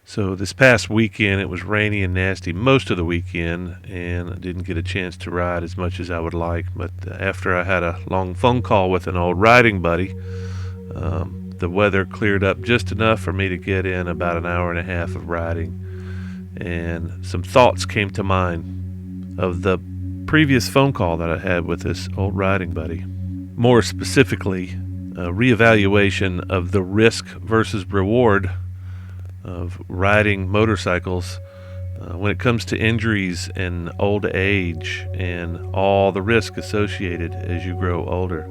So this past weekend, it was rainy and nasty most of the weekend, and I didn't get a chance to ride as much as I would like. But after I had a long phone call with an old riding buddy, the weather cleared up just enough for me to get in about an hour and a half of riding. And some thoughts came to mind of the previous phone call that I had with this old riding buddy. More specifically, a reevaluation of the risk versus reward of riding motorcycles when it comes to injuries and old age and all the risk associated as you grow older.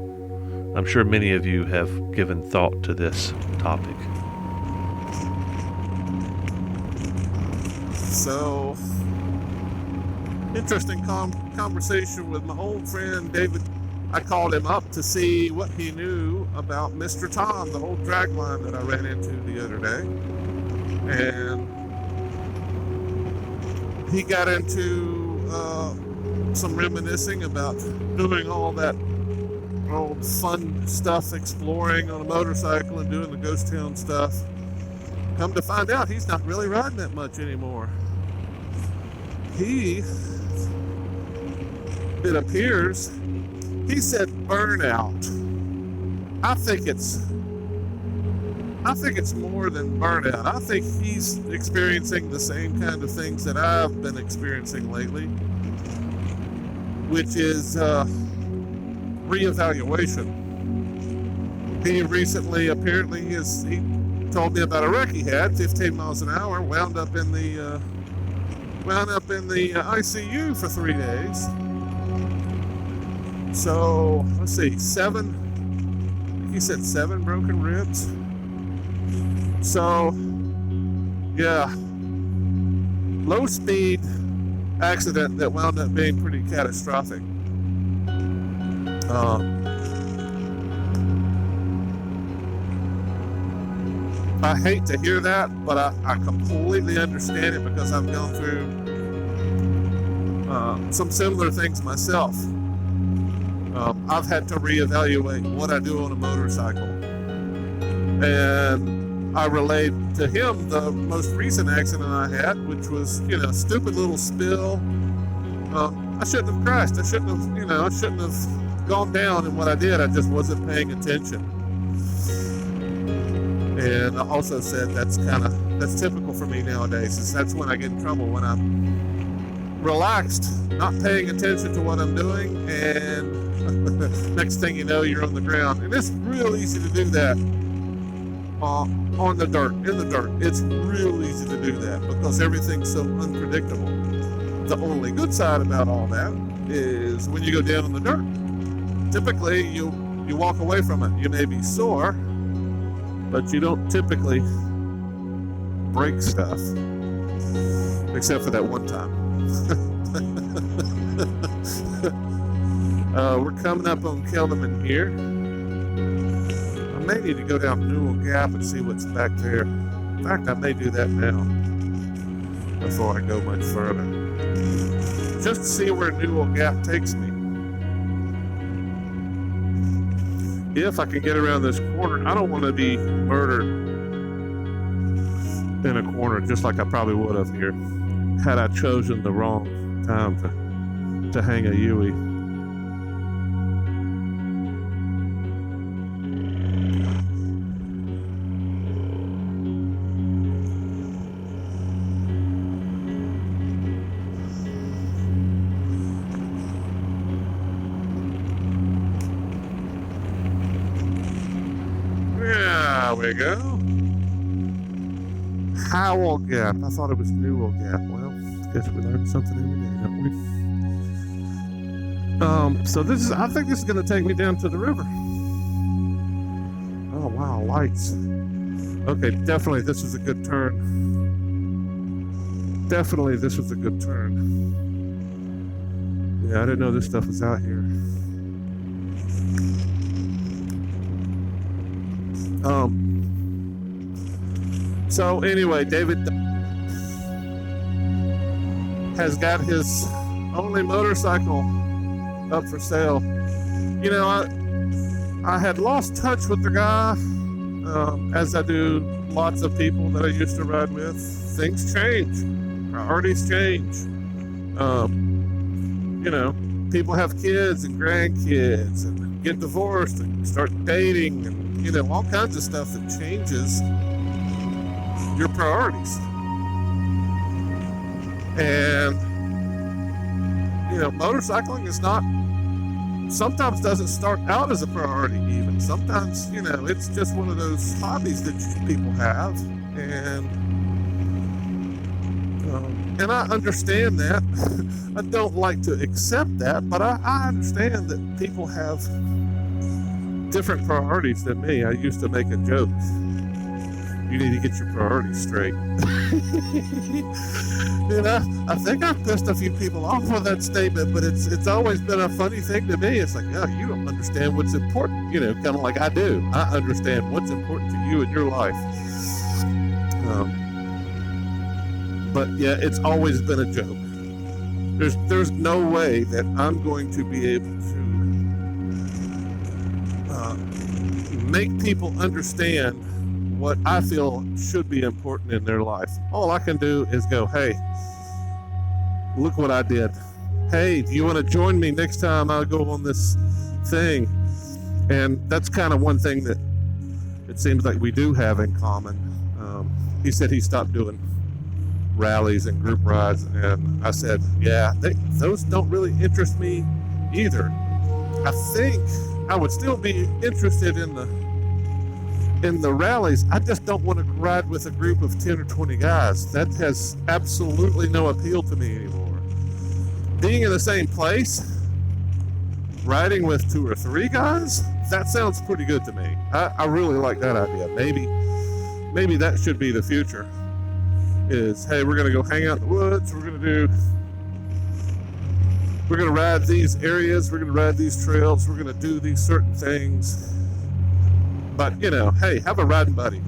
I'm sure many of you have given thought to this topic. So, interesting conversation with my old friend David. I called him up to see what he knew about Mr. Tom, the old dragline that I ran into the other day. And he got into some reminiscing about doing all that old fun stuff, exploring on a motorcycle and doing the ghost town stuff. Come to find out, he's not really riding that much anymore. It appears, he said burnout. I think it's more than burnout. I think he's experiencing the same kind of things that I've been experiencing lately, which is reevaluation. He recently, apparently, he told me about a wreck he had, 15 miles an hour, wound up in the ICU for 3 days. So let's see, he said 7 broken ribs. So yeah, low speed accident that wound up being pretty catastrophic. I hate to hear that, but I completely understand it because I've gone through some similar things myself. I've had to reevaluate what I do on a motorcycle. And I relayed to him the most recent accident I had, which was, a stupid little spill. I shouldn't have crashed. I shouldn't have gone down in what I did. I just wasn't paying attention. And I also said that's typical for me nowadays. Is that's when I get in trouble, when I'm relaxed, not paying attention to what I'm doing, and next thing you know, you're on the ground. And it's real easy to do that on the dirt, in the dirt. It's real easy to do that because everything's so unpredictable. The only good side about all that is when you go down on the dirt, typically you walk away from it. You may be sore, but you don't typically break stuff, except for that one time. We're coming up on Kelderman here. I may need to go down Newell Gap and see what's back there. In fact, I may do that now before I go much further, just to see where Newell Gap takes me. If I can get around this corner, I don't want to be murdered in a corner, just like I probably would have here had I chosen the wrong time to hang a Yui. There we go. Howell Gap. I thought it was Newell Gap. Well, I guess we learn something every day, don't we? So I think this is going to take me down to the river. Oh, wow, lights. Okay, definitely this is a good turn. Definitely this was a good turn. Yeah, I didn't know this stuff was out here. So anyway, David has got his only motorcycle up for sale. I had lost touch with the guy, as I do lots of people that I used to ride with, things change. Priorities change. You know, people have kids and grandkids and get divorced and start dating and, you know, all kinds of stuff that changes your priorities. And, you know, motorcycling is not, sometimes doesn't start out as a priority even. Sometimes, you know, it's just one of those hobbies that people have. And I understand that. I don't like to accept that, but I understand that people have different priorities than me. I used to make a joke. You need to get your priorities straight. And I think I've pissed a few people off with that statement, but it's always been a funny thing to me. It's like, oh, you don't understand what's important. You know, kind of like I do. I understand what's important to you in your life. But yeah, it's always been a joke. There's no way that I'm going to be able to make people understand what I feel should be important in their life. All I can do is go, hey, look what I did. Hey, do you want to join me next time I go on this thing? And that's kind of one thing that it seems like we do have in common. He said he stopped doing rallies and group rides, and I said, yeah, those don't really interest me either. I think I would still be interested in the rallies. I just don't want to ride with a group of 10 or 20 guys. That has absolutely no appeal to me anymore. Being in the same place, riding with 2 or 3 guys, that sounds pretty good to me. I really like that idea. Maybe that should be the future. Is, hey, we're going to go hang out in the woods, we're going to ride these areas, we're going to ride these trails, we're going to do these certain things. But, you know, hey, have a riding buddy.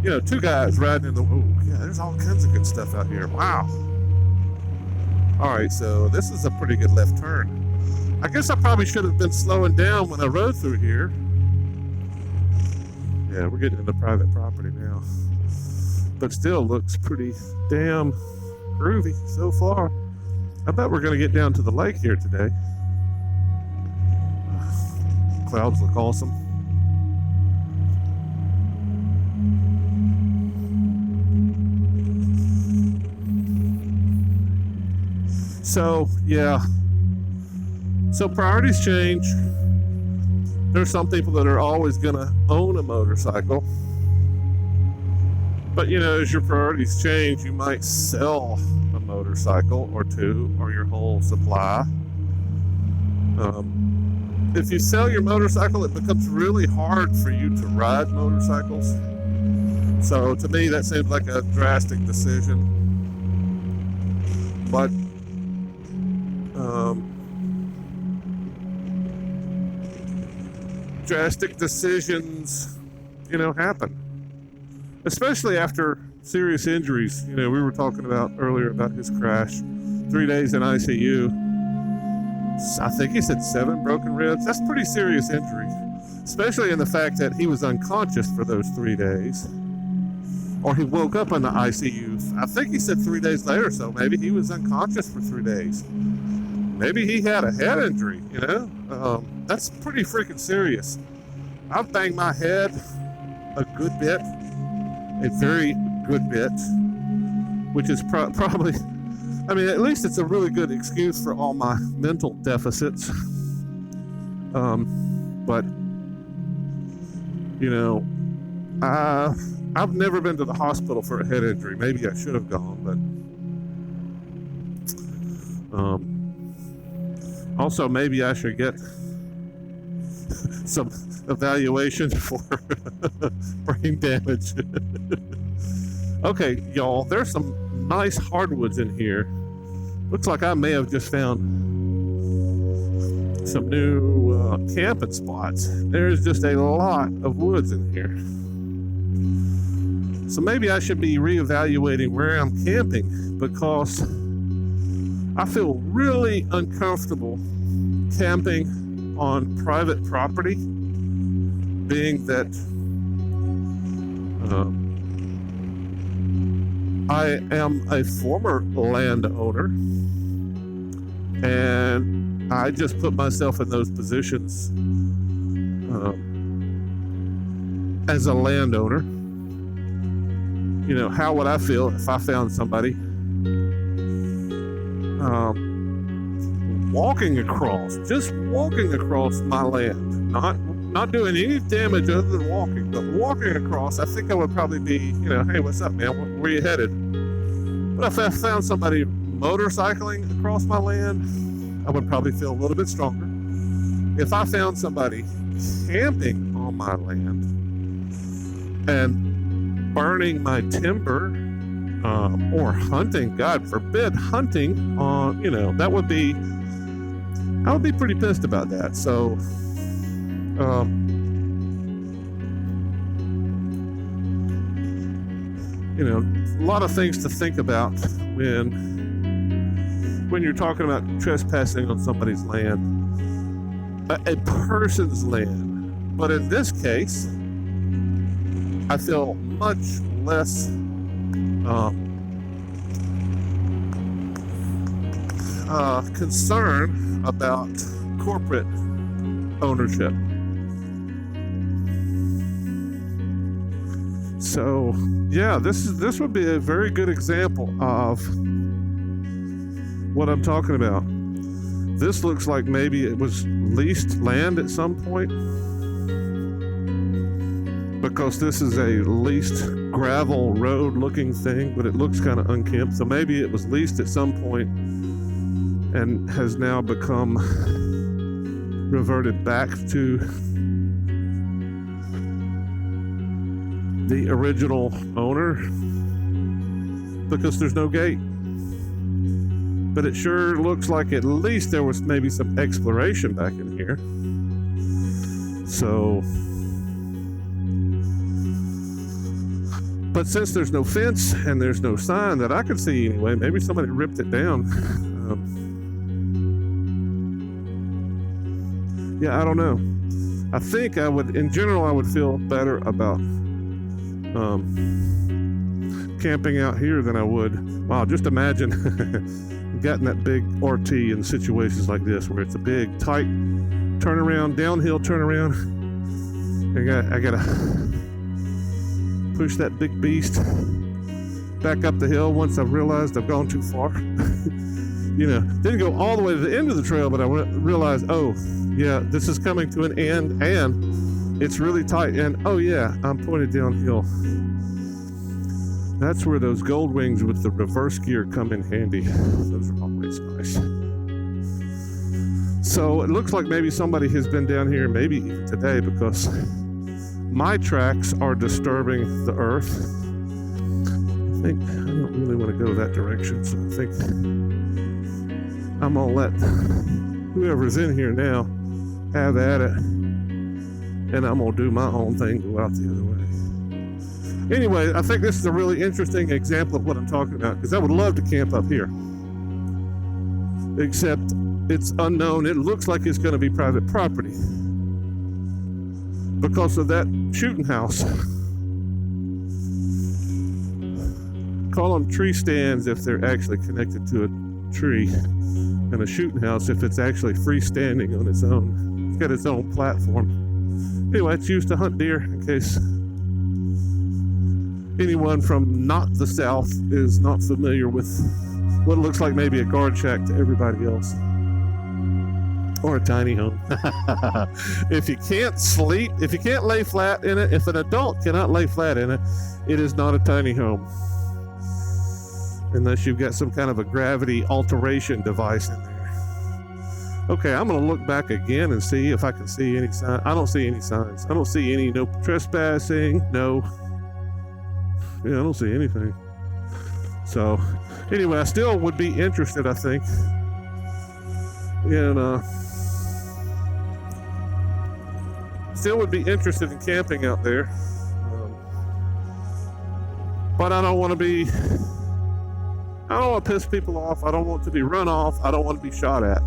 You know, 2 guys riding in the, oh, yeah, there's all kinds of good stuff out here. Wow. All right, so this is a pretty good left turn. I guess I probably should have been slowing down when I rode through here. Yeah, we're getting into private property now. But still looks pretty damn groovy so far. I bet we're going to get down to the lake here today. Clouds look awesome. So, yeah. So priorities change. There's some people that are always going to own a motorcycle. But, you know, as your priorities change, you might sell a motorcycle or 2 or your whole supply. If you sell your motorcycle, it becomes really hard for you to ride motorcycles. So to me, that seems like a drastic decision. But drastic decisions, you know, happen. Especially after serious injuries. You know, we were talking about earlier about his crash. 3 days in ICU. I think he said 7 broken ribs. That's pretty serious injury. Especially in the fact that he was unconscious for those 3 days. Or he woke up in the ICU. I think he said 3 days later, so maybe he was unconscious for 3 days. Maybe he had a head injury, you know? That's pretty freaking serious. I've banged my head a good bit. A very good bit, which is probably, I mean, at least it's a really good excuse for all my mental deficits. But, you know, I've never been to the hospital for a head injury. Maybe I should have gone, but also maybe I should get some evaluation for brain damage. Okay, y'all, there's some nice hardwoods in here. Looks like I may have just found some new camping spots. There's just a lot of woods in here. So maybe I should be reevaluating where I'm camping, because I feel really uncomfortable camping on private property, being that I am a former landowner, and I just put myself in those positions as a landowner. You know, how would I feel if I found somebody walking across my land, not doing any damage other than walking, but walking across? I think I would probably be, you know, hey, what's up, man? Where you headed? But if I found somebody motorcycling across my land, I would probably feel a little bit stronger. If I found somebody camping on my land and burning my timber, or hunting, God forbid, hunting on, you know, I would be pretty pissed about that. So, you know, a lot of things to think about when you're talking about trespassing on somebody's land, a person's land. But in this case, I feel much less concern about corporate ownership. So yeah, this would be a very good example of what I'm talking about. This looks like maybe it was leased land at some point, because this is a leased gravel road looking thing, but it looks kind of unkempt. So maybe it was leased at some point and has now become reverted back to the original owner, because there's no gate. But it sure looks like at least there was maybe some exploration back in here. So, but since there's no fence and there's no sign that I could see anyway, maybe somebody ripped it down. Yeah, I don't know. I think I would, in general, I would feel better about camping out here than I would. Wow, just imagine getting that big RT in situations like this, where it's a big, tight turnaround, downhill turnaround. I gotta push that big beast back up the hill once I've realized I've gone too far. You know, didn't go all the way to the end of the trail, but I realized, oh, yeah, this is coming to an end, and it's really tight, and oh yeah, I'm pointed downhill. That's where those gold wings with the reverse gear come in handy. Those are always nice. So it looks like maybe somebody has been down here, maybe even today, because my tracks are disturbing the earth. I don't really want to go that direction, so I think I'm gonna let whoever's in here now have at it, and I'm gonna do my own thing, go out the other way. Anyway, I think this is a really interesting example of what I'm talking about, because I would love to camp up here, except it's unknown. It looks like it's going to be private property because of that shooting house. Call them tree stands if they're actually connected to a tree, and a shooting house if it's actually freestanding on its own. It's got its own platform. Anyway, it's used to hunt deer, in case anyone from not the South is not familiar with what looks like maybe a guard shack to everybody else, or a tiny home. If you can't sleep, if you can't lay flat in it, if an adult cannot lay flat in it, it is not a tiny home, unless you've got some kind of a gravity alteration device in there. Okay, I'm going to look back again and see if I can see any sign. I don't see any signs. I don't see any, no trespassing, no. Yeah, I don't see anything. So, anyway, I still would be interested, I think, in, still would be interested in camping out there. But I don't want to be, I don't want to piss people off. I don't want to be run off. I don't want to be shot at.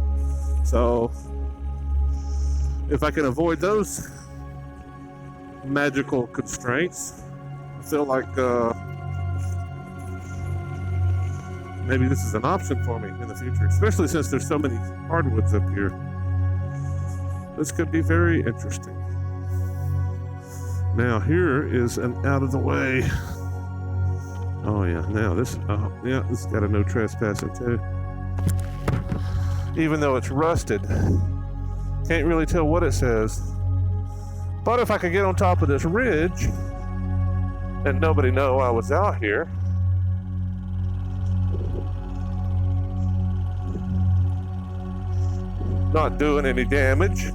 So, if I can avoid those magical constraints, I feel like maybe this is an option for me in the future, especially since there's so many hardwoods up here. This could be very interesting. Now here is an out of the way. Oh yeah, now this, yeah, this has got a no trespassing too. Even though it's rusted, can't really tell what it says. But if I could get on top of this ridge and nobody know I was out here, not doing any damage.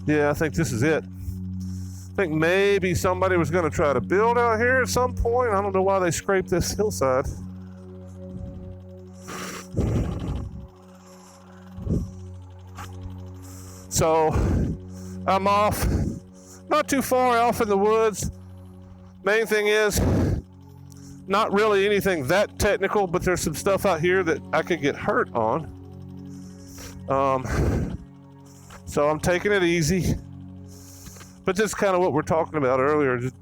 Yeah, I think this is it. I think maybe somebody was going to try to build out here at some point. I don't know why they scraped this hillside. So I'm off, not too far off in the woods. Main thing is, not really anything that technical, but there's some stuff out here that I could get hurt on. So I'm taking it easy. But that's kind of what we're talking about earlier. Just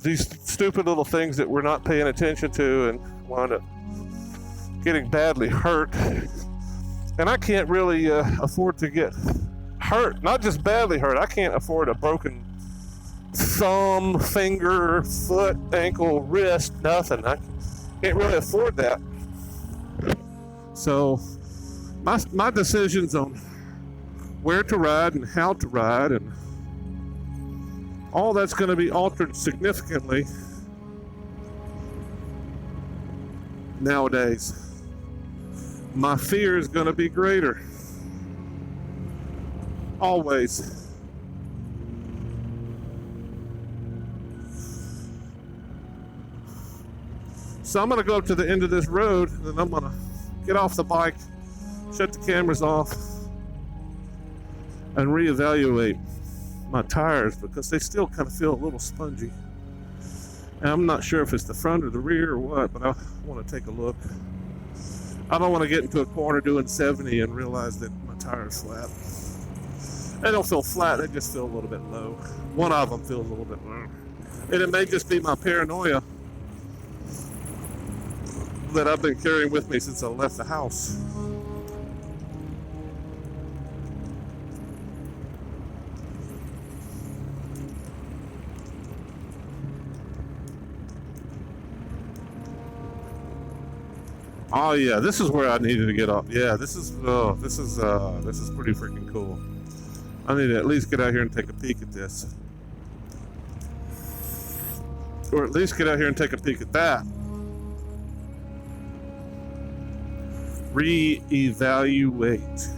these stupid little things that we're not paying attention to and wind up getting badly hurt. And I can't really afford to get hurt. Not just badly hurt. I can't afford a broken thumb, finger, foot, ankle, wrist, nothing. I can't really afford that. So my decisions on where to ride and how to ride and all that's going to be altered significantly nowadays. My fear is going to be greater. Always. So I'm going to go up to the end of this road and then I'm going to get off the bike, shut the cameras off, and reevaluate my tires because they still kind of feel a little spongy. And I'm not sure if it's the front or the rear or what, but I want to take a look. I don't want to get into a corner doing 70 and realize that my tire's flat. They don't feel flat, they just feel a little bit low. One of them feels a little bit low. And it may just be my paranoia that I've been carrying with me since I left the house. Oh yeah, this is where I needed to get off. Yeah, this is pretty freaking cool. I need to at least get out here and take a peek at this. Or at least get out here and take a peek at that. Reevaluate.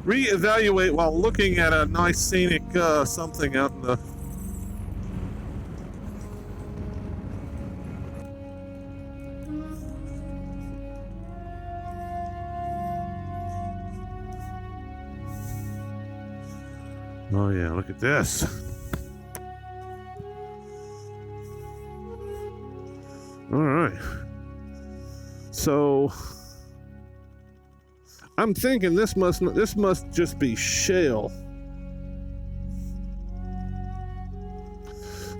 Reevaluate while looking at a nice scenic something out in the Oh yeah, look at this. All right. So I'm thinking this must just be shale.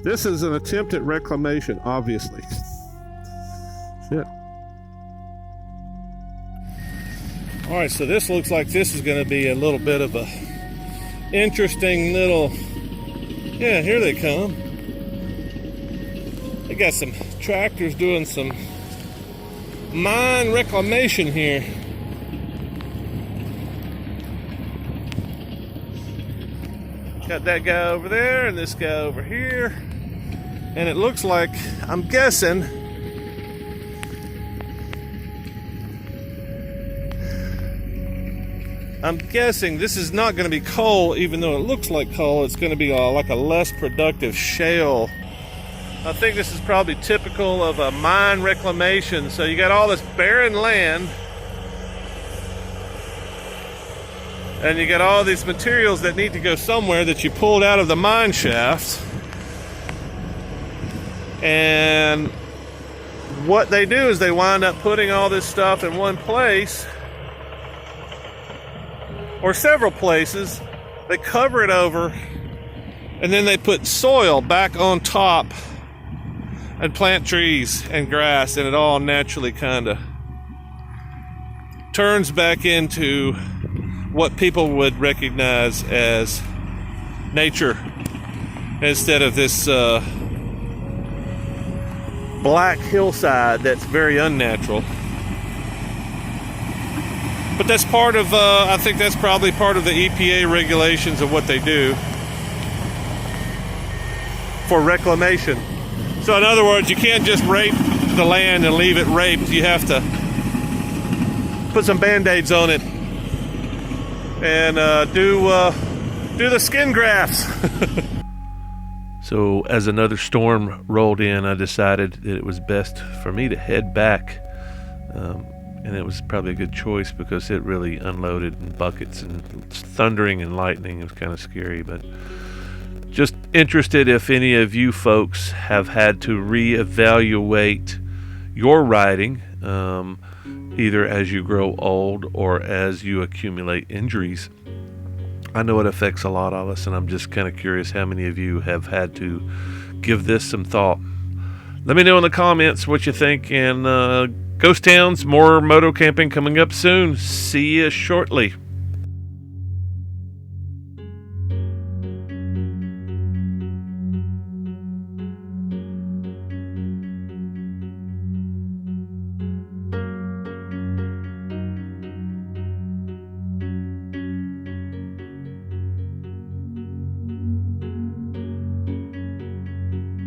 This is an attempt at reclamation, obviously. Shit. All right, so this looks like this is going to be a little bit of a interesting little, yeah, here they come. They got some tractors doing some mine reclamation here. Got that guy over there and this guy over here. And it looks like, I'm guessing, this is not going to be coal, even though it looks like coal. It's going to be like a less productive shale. I think this is probably typical of a mine reclamation. So you got all this barren land, and you got all these materials that need to go somewhere that you pulled out of the mine shafts. And what they do is they wind up putting all this stuff in one place. or several places, they cover it over and then they put soil back on top and plant trees and grass, and it all naturally kind of turns back into what people would recognize as nature instead of this black hillside that's very unnatural. But that's part of, I think that's probably part of the EPA regulations of what they do for reclamation. So in other words, you can't just rape the land and leave it raped. You have to put some band-aids on it and do the skin grafts. So as another storm rolled in, I decided that it was best for me to head back. And it was probably a good choice because it really unloaded in buckets and thundering and lightning. It was kind of scary, but just interested if any of you folks have had to reevaluate your riding, either as you grow old or as you accumulate injuries. I know it affects a lot of us, and I'm just kind of curious how many of you have had to give this some thought. Let me know in the comments what you think, and ghost towns, more moto camping coming up soon. See you shortly.